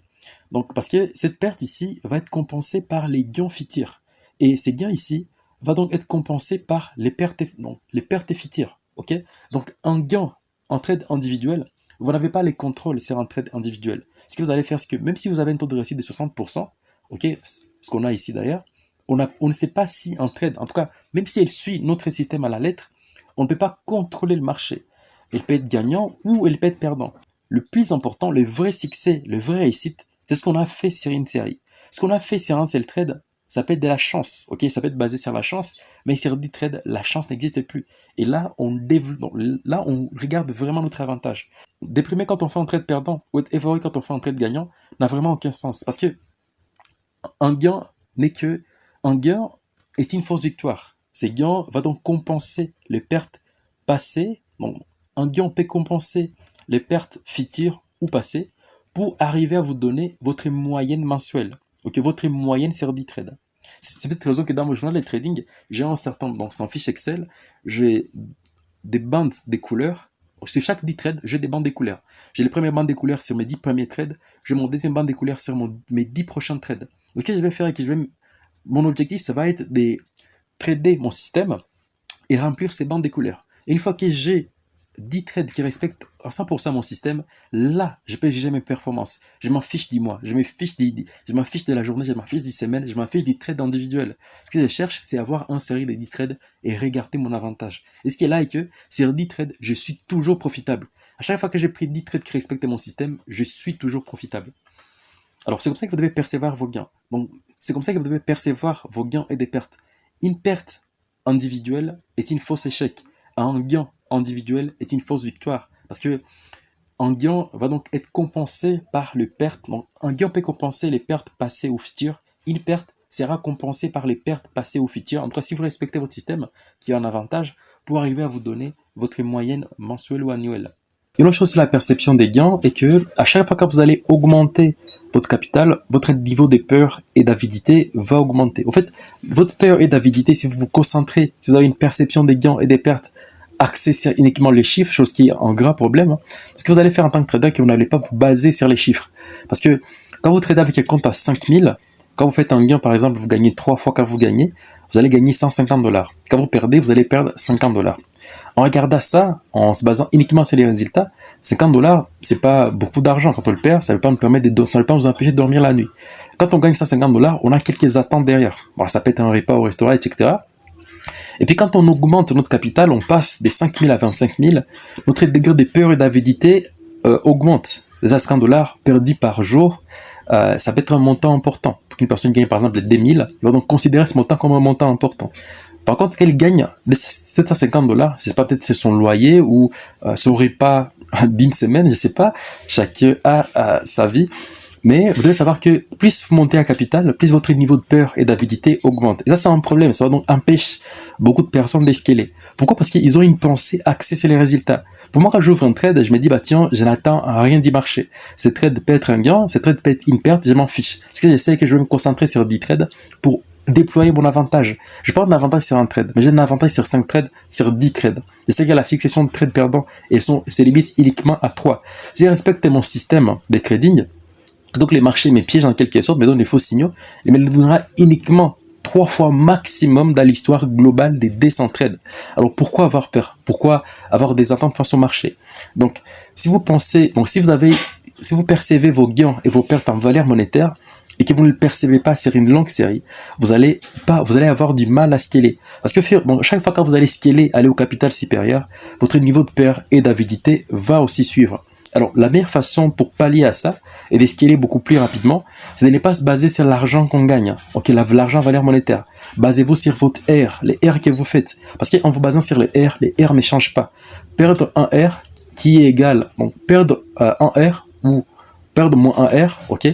Donc, parce que cette perte ici va être compensée par les gains futurs. Et ces gains ici va donc être compensés par les pertes futures. Ok? Donc, un gain en trade individuel, vous n'avez pas les contrôles sur un trade individuel. Ce que vous allez faire, c'est que même si vous avez un taux de réussite de 60%, ok, ce qu'on a ici d'ailleurs, on ne sait pas si un trade, en tout cas, même si elle suit notre système à la lettre, on ne peut pas contrôler le marché. Elle peut être gagnant ou elle peut être perdant. Le plus important, le vrai succès, le vrai réussite, c'est ce qu'on a fait sur une série. Ce qu'on a fait sur un seul trade, ça peut être de la chance, ok, ça peut être basé sur la chance, mais sur 10 trades, la chance n'existe plus. Et là, on regarde vraiment notre avantage. Déprimer quand on fait un trade perdant ou être euphorique quand on fait un trade gagnant n'a vraiment aucun sens. Parce que un gain est une fausse victoire. Ces gains vont donc compenser les pertes passées. Donc, un gain peut compenser les pertes futures ou passées pour arriver à vous donner votre moyenne mensuelle. Ok, votre moyenne sur 10 trades. C'est peut-être raison que dans mon journal de trading, j'ai un certain, donc c'est en fiche Excel, j'ai des bandes des couleurs. Sur chaque 10 trades, j'ai des bandes des couleurs. J'ai les premières bandes des couleurs sur mes 10 premiers trades, j'ai mon deuxième bande des couleurs sur mes 10 prochains trades. Donc, ce que je vais faire et mon objectif, ça va être de trader mon système et remplir ces bandes des couleurs. Et une fois que j'ai 10 trades qui respectent à 100% mon système, là, je peux juger mes performances. Je m'en fiche du mois, je m'en fiche de la journée, je m'en fiche des semaines, je m'en fiche des trades individuels. Ce que je cherche, c'est avoir une série de 10 trades et regarder mon avantage. Et ce qui est là est que, sur 10 trades, je suis toujours profitable. À chaque fois que j'ai pris 10 trades qui respectent mon système, je suis toujours profitable. Alors, c'est comme ça que vous devez percevoir vos gains. Donc, c'est comme ça que vous devez percevoir vos gains et des pertes. Une perte individuelle est une fausse échec. Un gain individuel est une fausse victoire. Parce que un gain va donc être compensé par les pertes. Donc, un gain peut compenser les pertes passées ou futures. Une perte sera compensée par les pertes passées ou futures. En tout cas, si vous respectez votre système, qui a un avantage, pour arriver à vous donner votre moyenne mensuelle ou annuelle. Une autre chose sur la perception des gains est que à chaque fois que vous allez augmenter votre capital, votre niveau de peur et d'avidité va augmenter. En fait, votre peur et d'avidité, si vous vous concentrez, si vous avez une perception des gains et des pertes axée sur uniquement les chiffres, chose qui est un grand problème, parce que vous allez faire en tant que trader que vous n'allez pas vous baser sur les chiffres. Parce que quand vous tradez avec un compte à 5000, quand vous faites un gain, par exemple, vous gagnez 3 fois quand vous gagnez, vous allez gagner 150 $. Quand vous perdez, vous allez perdre 50 $. En regardant ça, en se basant uniquement sur les résultats, 50 $, c'est pas beaucoup d'argent. Quand on le perd, ça ne va pas nous permettre ça ne va pas nous empêcher de dormir la nuit. Quand on gagne 150 $, on a quelques attentes derrière. Bon, ça peut être un repas au restaurant, etc. Et puis quand on augmente notre capital, on passe des 5 000 à 25 000, notre degré de peur et d'avidité augmente. Les 50 $ perdus par jour, ça peut être un montant important. Pour qu'une personne gagne par exemple 10 000, il va donc considérer ce montant comme un montant important. Par contre, ce qu'elle gagne, 750 $, c'est pas peut-être c'est son loyer ou son repas d'une semaine, je sais pas, chacun a sa vie. Mais vous devez savoir que plus vous montez en capital, plus votre niveau de peur et d'avidité augmente. Et ça, c'est un problème. Ça va donc empêcher beaucoup de personnes d'escaler. Pourquoi? Parce qu'ils ont une pensée axée sur les résultats. Pour moi, quand j'ouvre un trade, je me dis, bah tiens, je n'attends rien du marché. Ce trade peut être un gain, ce trade peut être une perte, je m'en fiche. Ce que j'essaie, que je vais me concentrer sur 10 trades pour déployer mon avantage. Je n'ai pas un avantage sur un trade, mais j'ai un avantage sur 5 trades, sur 10 trades. Je sais qu'il y a la succession de trades perdants et c'est limite uniquement à 3. Si je respecte mon système de trading, donc les marchés me piègent en quelque sorte, me donnent des faux signaux, et me le donnera uniquement 3 fois maximum dans l'histoire globale des 200 trades. Alors pourquoi avoir peur? Pourquoi avoir des attentes face au marché? Donc si vous percevez vos gains et vos pertes en valeur monétaire, et que vous ne le percevez pas sur une longue série, vous allez avoir du mal à scaler. Parce que chaque fois que vous allez scaler, aller au capital supérieur, votre niveau de peur et d'avidité va aussi suivre. Alors, la meilleure façon pour pallier à ça et de scaler beaucoup plus rapidement, c'est de ne pas se baser sur l'argent qu'on gagne. Ok, l'argent en valeur monétaire. Basez-vous sur votre R, les R que vous faites. Parce qu'en vous basant sur les R ne changent pas. Perdre un R qui est égal, donc perdre un R ou perdre moins un R, ok,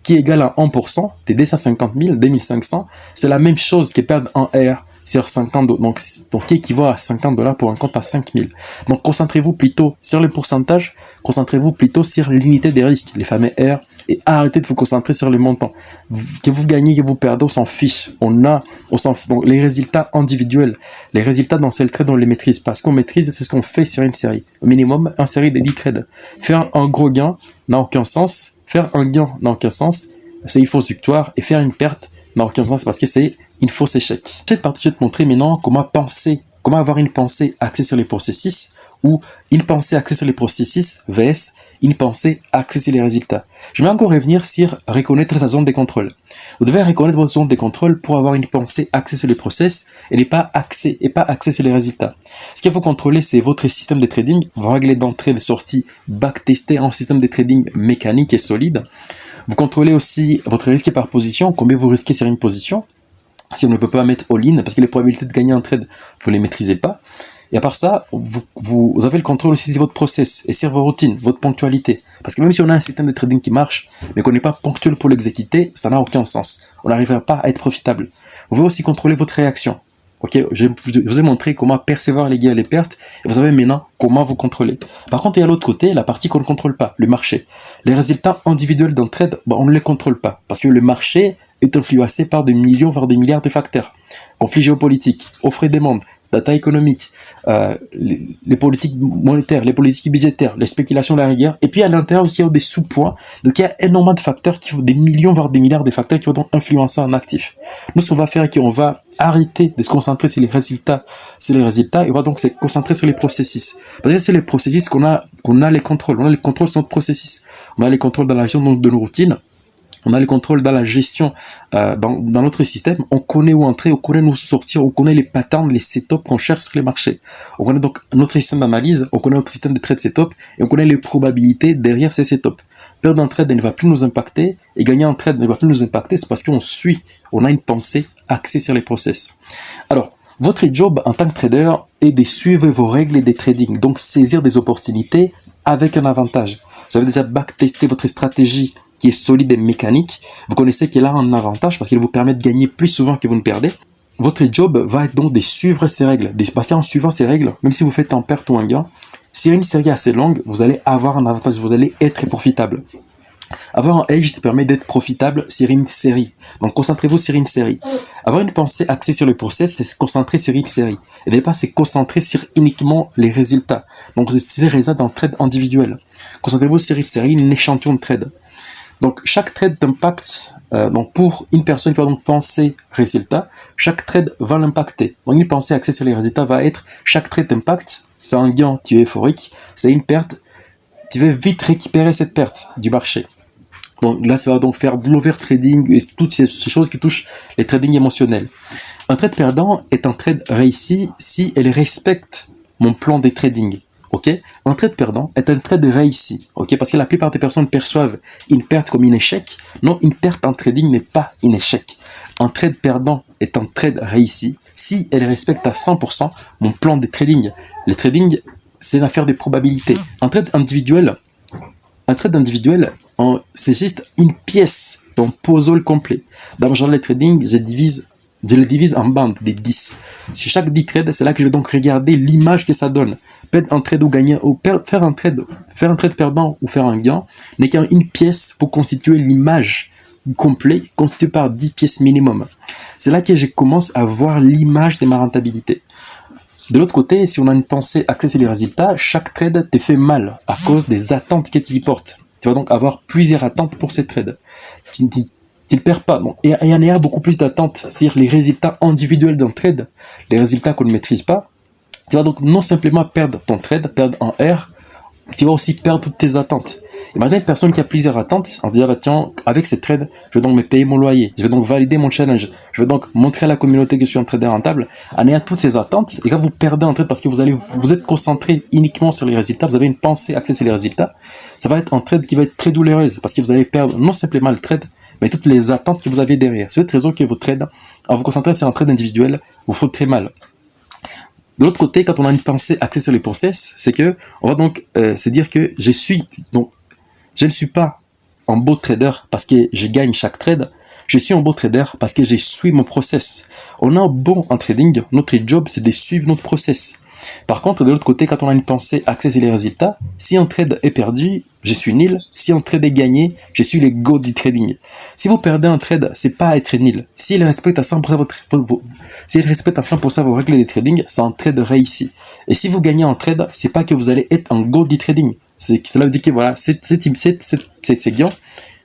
qui est égal à 1%, des 250 000, 2500, c'est la même chose que perdre un R sur 50 $, donc qui équivaut à 50 $ pour un compte à 5000. Donc concentrez-vous plutôt sur les pourcentages, concentrez-vous plutôt sur l'unité des risques, les fameux R, et arrêtez de vous concentrer sur le montant. Que vous gagnez, que vous perdez, on s'en fiche. Donc les résultats individuels, les résultats dans ces trades, on ne les maîtrise pas. Ce qu'on maîtrise, c'est ce qu'on fait sur une série. Au minimum, une série de 10 trades. Faire un gros gain n'a aucun sens. Faire un gain n'a aucun sens. C'est une fausse victoire. Et faire une perte n'a aucun sens parce que c'est une fausse échec. Cette partie, je vais te montrer maintenant comment avoir une pensée axée sur les processus ou une pensée axée sur les processus vs une pensée axée sur les résultats. Je vais encore revenir sur reconnaître sa zone de contrôle. Vous devez reconnaître votre zone de contrôle pour avoir une pensée axée sur les process et ne pas axée sur les résultats. Ce qu'il faut contrôler, c'est votre système de trading, vos règles d'entrée et de sortie backtestées en système de trading mécanique et solide. Vous contrôlez aussi votre risque par position, combien vous risquez sur une position. Si on ne peut pas mettre all-in, parce que les probabilités de gagner un trade, vous ne les maîtrisez pas. Et à part ça, vous avez le contrôle aussi sur votre process et sur vos routines, votre ponctualité. Parce que même si on a un système de trading qui marche, mais qu'on n'est pas ponctuel pour l'exécuter, ça n'a aucun sens. On n'arrivera pas à être profitable. Vous pouvez aussi contrôler votre réaction. Ok, je vous ai montré comment percevoir les gains et les pertes, et vous savez maintenant comment vous contrôler. Par contre, il y a l'autre côté, la partie qu'on ne contrôle pas, le marché. Les résultats individuels d'un trade, on ne les contrôle pas, parce que le marché est influencé par des millions, voire des milliards de facteurs. Conflits géopolitiques, offre et demande, data économique, les politiques monétaires, les politiques budgétaires, les spéculations de la rigueur. Et puis à l'intérieur aussi, il y a des sous-points. Donc il y a énormément de facteurs, des millions, voire des milliards de facteurs qui vont donc influencer un actif. Nous, ce qu'on va faire, c'est qu'on va arrêter de se concentrer sur les résultats, et on va donc se concentrer sur les processus. Parce que c'est les processus qu'on a les contrôles. On a les contrôles sur notre processus. On a les contrôles dans la gestion de nos routines. On a le contrôle dans la gestion dans notre système. On connaît où entrer, on connaît où sortir, on connaît les patterns, les setups qu'on cherche sur les marchés. On connaît donc notre système d'analyse, on connaît notre système de trade setup et on connaît les probabilités derrière ces setups. Perdre un trade ne va plus nous impacter et gagner un trade ne va plus nous impacter, c'est parce on a une pensée axée sur les process. Alors, votre job en tant que trader est de suivre vos règles de trading, donc saisir des opportunités avec un avantage. Vous avez déjà backtesté votre stratégie qui est solide et mécanique, vous connaissez qu'elle a un avantage parce qu'elle vous permet de gagner plus souvent que vous ne perdez. Votre job va être donc de suivre ces règles. Parce qu'en suivant ces règles, même si vous faites en perte ou en gain, si une série assez longue, vous allez avoir un avantage, vous allez être profitable. Avoir un edge te permet d'être profitable sur une série. Donc concentrez-vous sur une série. Avoir une pensée axée sur le process, c'est se concentrer sur une série. Et ne pas se concentrer sur uniquement les résultats. Donc c'est les résultats d'un trade individuel. Concentrez-vous sur une série, un échantillon de trade. Donc, chaque trade t'impacte. Donc, pour une personne qui va donc penser résultat, chaque trade va l'impacter. Donc, une pensée axée sur les résultats va être chaque trade t'impacte. C'est un gain, tu es euphorique. C'est une perte, tu veux vite récupérer cette perte du marché. Donc, là, ça va donc faire de l'overtrading et toutes ces choses qui touchent les trading émotionnels. Un trade perdant est un trade réussi si elle respecte mon plan de trading. Ok, un trade perdant est un trade réussi, ok, parce que la plupart des personnes perçoivent une perte comme un échec. Non, une perte en trading n'est pas un échec. Un trade perdant est un trade réussi si elle respecte à 100% mon plan de trading. Le trading, c'est une affaire de probabilité. Un trade individuel, c'est juste une pièce d'un puzzle complet. Dans mon genre de trading, je le divise en bandes de 10. Sur chaque 10 trades, c'est là que je vais donc regarder l'image que ça donne. Perdre un trade ou gagner, ou faire un trade perdant ou faire un gain, n'est qu'une pièce pour constituer l'image complète, constituée par 10 pièces minimum. C'est là que je commence à voir l'image de ma rentabilité. De l'autre côté, si on a une pensée axée sur les résultats, chaque trade te fait mal à cause des attentes que tu y portes. Tu vas donc avoir plusieurs attentes pour ces trades. Tu ne perds pas. Bon. Et il y en a beaucoup plus d'attentes sur les résultats individuels d'un trade, les résultats qu'on ne maîtrise pas. Tu vas donc non simplement perdre ton trade, perdre en R, tu vas aussi perdre toutes tes attentes. Imagine une personne qui a plusieurs attentes, en se disant, bah, tiens, avec ces trades, je vais donc me payer mon loyer, je vais donc valider mon challenge, je vais donc montrer à la communauté que je suis un trader rentable, en ayant toutes ces attentes, et quand vous perdez un trade parce que vous êtes concentré uniquement sur les résultats, vous avez une pensée axée sur les résultats, ça va être un trade qui va être très douloureuse, parce que vous allez perdre non simplement le trade, mais toutes les attentes que vous avez derrière. C'est cette raison que vos trades, en vous concentrant sur un trade individuel, vous faut très mal. De l'autre côté, quand on a une pensée axée sur les process, c'est que on va donc se dire que je ne suis pas un beau trader parce que je gagne chaque trade. Je suis un beau trader parce que je suis mon process. On est bon en trading, notre job c'est de suivre notre process. Par contre, de l'autre côté, quand on a une pensée axée sur les résultats, si un trade est perdu, je suis nul. Si un trade est gagné, je suis le go du trading. Si vous perdez un trade, c'est pas être nul. S'il respecte à 100% vos règles de trading, c'est un trade réussi. Et si vous gagnez un trade, c'est pas que vous allez être un go du trading. Cela veut dire que voilà, ces gains,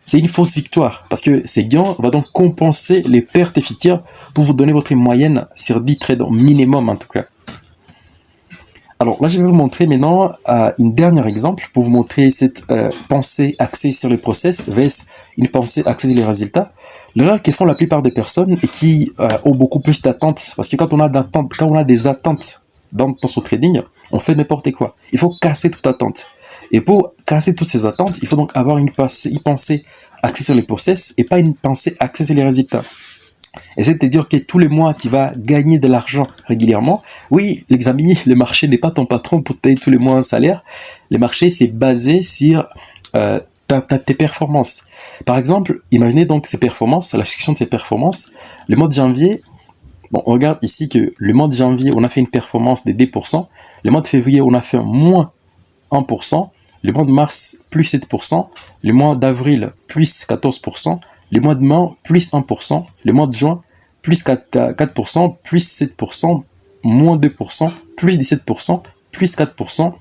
c'est une fausse victoire. Parce que ces gains vont donc compenser les pertes futures pour vous donner votre moyenne sur 10 trades, minimum en tout cas. Alors là, je vais vous montrer maintenant une dernière exemple pour vous montrer cette pensée axée sur le process versus une pensée axée sur les résultats. L'erreur que font la plupart des personnes et qui ont beaucoup plus d'attentes, parce que quand on a des attentes dans son trading, on fait n'importe quoi. Il faut casser toute attente. Et pour casser toutes ces attentes, il faut donc avoir une pensée axée sur les process et pas une pensée axée sur les résultats. Essaie de te dire que tous les mois, tu vas gagner de l'argent régulièrement. Oui, les amis, le marché n'est pas ton patron pour te payer tous les mois un salaire. Le marché, c'est basé sur tes performances. Par exemple, imaginez donc ces performances, la succession de ces performances. Le mois de janvier, bon, on regarde ici que le mois de janvier, on a fait une performance de 2%. Le mois de février, on a fait moins 1%. Le mois de mars, plus 7%. Le mois d'avril, plus 14%. Le mois de mai, plus 1%. Le mois de juin, plus 4%, plus 7%, moins 2%, plus 17%, plus 4%,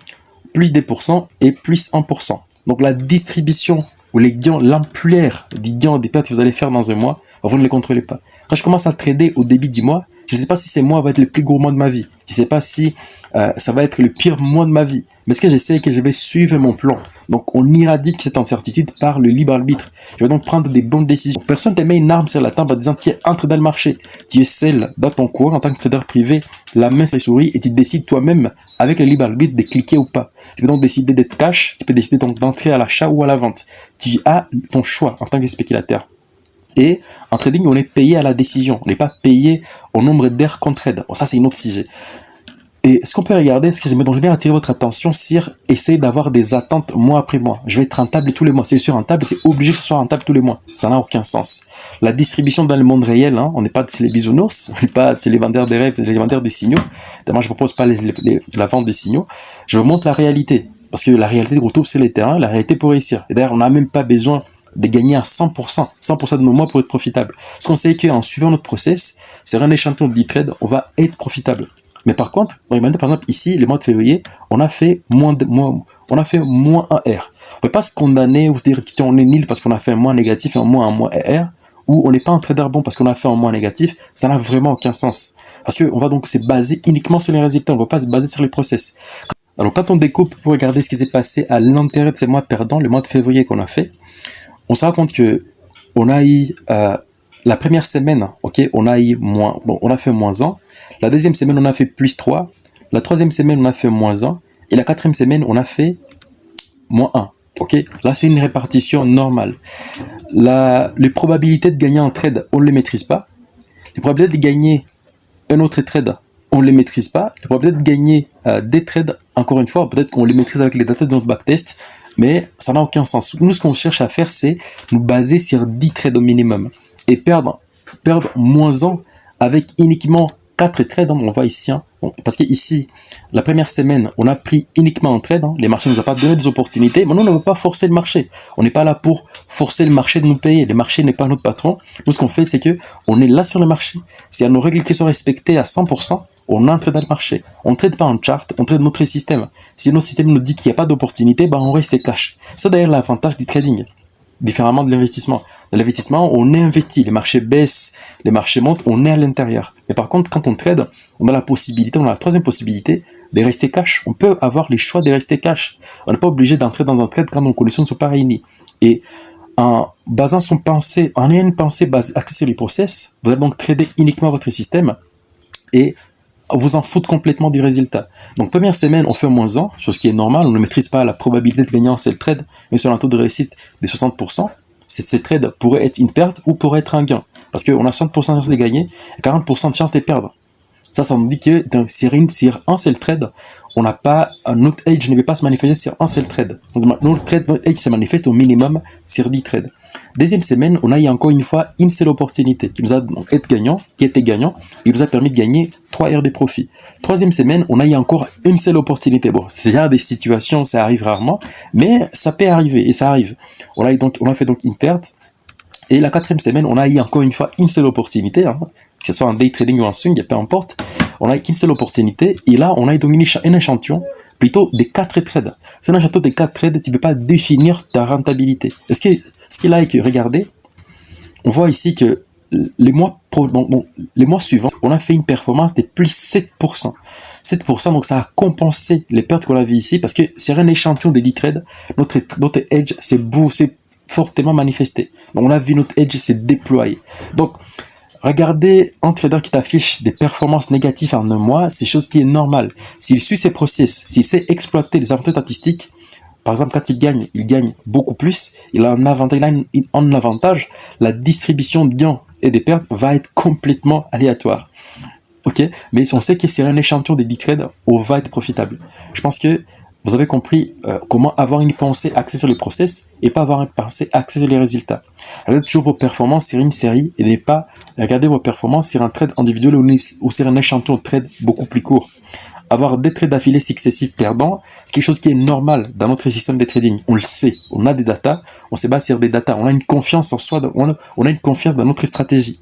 plus 2% et plus 1%. Donc la distribution ou les gains, l'ampleur des gains, des pertes que vous allez faire dans un mois, vous ne les contrôlez pas. Quand je commence à trader au début du mois, je ne sais pas si ces mois vont être le plus gros mois de ma vie. Je ne sais pas si ça va être le pire mois de ma vie. Mais ce que je sais, c'est que je vais suivre mon plan. Donc, on éradique cette incertitude par le libre arbitre. Je vais donc prendre des bonnes décisions. Personne ne te met une arme sur la table en disant, tiens, entre dans le marché. Tu es seul dans ton coin en tant que trader privé, la main sur les souris, et tu décides toi-même, avec le libre arbitre, de cliquer ou pas. Tu peux donc décider d'être cash, tu peux décider donc d'entrer à l'achat ou à la vente. Tu as ton choix en tant que spéculateur. Et en trading, on est payé à la décision. On n'est pas payé au nombre d'heures qu'on trade. Bon, ça, c'est une autre sujet. Et ce qu'on peut regarder, ce que je vais attirer votre attention sur essayer d'avoir des attentes mois après mois. Je vais être rentable tous les mois. Si je suis rentable, c'est obligé que ce soit rentable tous les mois. Ça n'a aucun sens. La distribution dans le monde réel, on n'est pas chez les bisounours, on n'est pas chez les vendeurs des rêves, les vendeurs des signaux. Moi, je ne propose pas la vente des signaux. Je vous montre la réalité. Parce que la réalité qu'on retrouve sur les terrains, la réalité pour réussir. Et d'ailleurs, on n'a même pas besoin de gagner à 100% de nos mois pour être profitable. Ce qu'on sait qu'en suivant notre process, c'est un échantillon de 10 trades, on va être profitable. Mais par contre, par exemple ici, le mois de février, on a fait moins 1 R. On ne peut pas se condamner ou se dire qu'on est nul parce qu'on a fait un mois négatif et un mois R, ou on n'est pas un trader bon parce qu'on a fait un mois négatif. Ça n'a vraiment aucun sens. Parce qu'on va donc se baser uniquement sur les résultats, on ne va pas se baser sur les process. Alors quand on découpe pour regarder ce qui s'est passé à l'intérieur de ces mois perdants, le mois de février qu'on a fait, on se rend compte que on a eu la première semaine, on a eu on a fait moins 1. La deuxième semaine, on a fait plus 3. La troisième semaine, on a fait moins 1. Et la quatrième semaine, on a fait moins 1. Là, c'est une répartition normale. Les probabilités de gagner un trade, on ne les maîtrise pas. Les probabilités de gagner un autre trade, on ne les maîtrise pas. Les probabilités de gagner des trades, encore une fois, peut-être qu'on les maîtrise avec les datas de notre backtest, mais ça n'a aucun sens. Nous, ce qu'on cherche à faire, c'est nous baser sur 10 trades au minimum et perdre moins 1 avec uniquement 4 trades. On voit ici, parce que ici, la première semaine, on a pris uniquement un trade. Les marchés ne nous ont pas donné des opportunités, mais nous, on ne veut pas forcer le marché. On n'est pas là pour forcer le marché de nous payer. Le marché n'est pas notre patron. Nous, ce qu'on fait, c'est que on est là sur le marché. S'il y a nos règles qui sont respectées à 100%, on entre dans le marché. On ne trade pas en chart, on trade notre système. Si notre système nous dit qu'il n'y a pas d'opportunité, on reste cash. C'est d'ailleurs l'avantage du trading, différemment de l'investissement. Dans l'investissement, on est investi, les marchés baissent, les marchés montent, on est à l'intérieur. Mais par contre, quand on trade, on a la troisième possibilité de rester cash. On peut avoir les choix de rester cash. On n'est pas obligé d'entrer dans un trade quand nos conditions ne sont pas réunies. Et en basant en ayant une pensée axée sur les process, vous allez donc trader uniquement votre système et vous en foutre complètement du résultat. Donc, première semaine, on fait moins 1, chose qui est normale. On ne maîtrise pas la probabilité de gagner en seul trade, mais sur un taux de réussite de 60%. Ces trades pourraient être une perte ou pourraient être un gain. Parce qu'on a 60% de chance de gagner et 40% de chance de perdre. Ça nous dit que sur un seul trade, notre edge ne peut pas se manifester sur un seul trade. Donc, notre edge se manifeste au minimum sur 10 trades. Deuxième semaine, on a eu encore une fois une seule opportunité qui nous a été gagnant, et nous a permis de gagner 3 heures de profit. Troisième semaine, on a eu encore une seule opportunité. Bon, c'est déjà des situations, ça arrive rarement, mais ça peut arriver, et ça arrive. On a fait donc une perte. Et la quatrième semaine, on a eu encore une fois une seule opportunité, que ce soit en day trading ou en swing, peu importe. On a eu qu'une seule opportunité, et là, on a eu donc un échantillon plutôt des 4 trades. C'est un échantillon des 4 trades, tu ne peux pas définir ta rentabilité. Ce qu'il a est que, regardez, on voit ici que les mois suivants, on a fait une performance de plus 7%. 7%, donc ça a compensé les pertes qu'on a vues ici, parce que c'est un échantillon des 10 trades. Notre edge s'est fortement manifesté. Donc on a vu notre edge s'est déployé. Donc, regardez un trader qui t'affiche des performances négatives en un mois, c'est chose qui est normale. S'il suit ses process, s'il sait exploiter les avantages statistiques, par exemple, quand il gagne beaucoup plus, il a un avantage, la distribution de gains et des pertes va être complètement aléatoire. Mais on sait que c'est un échantillon des 10 trades, on va être profitable. Je pense que vous avez compris comment avoir une pensée axée sur les process et pas avoir une pensée axée sur les résultats. Regardez toujours vos performances sur une série et ne pas regarder vos performances sur un trade individuel ou sur un échantillon de trade beaucoup plus court. Avoir des trades d'affilée successifs perdants, c'est quelque chose qui est normal dans notre système de trading. On le sait, on a des datas, on se base sur des datas, on a une confiance en soi, on a une confiance dans notre stratégie.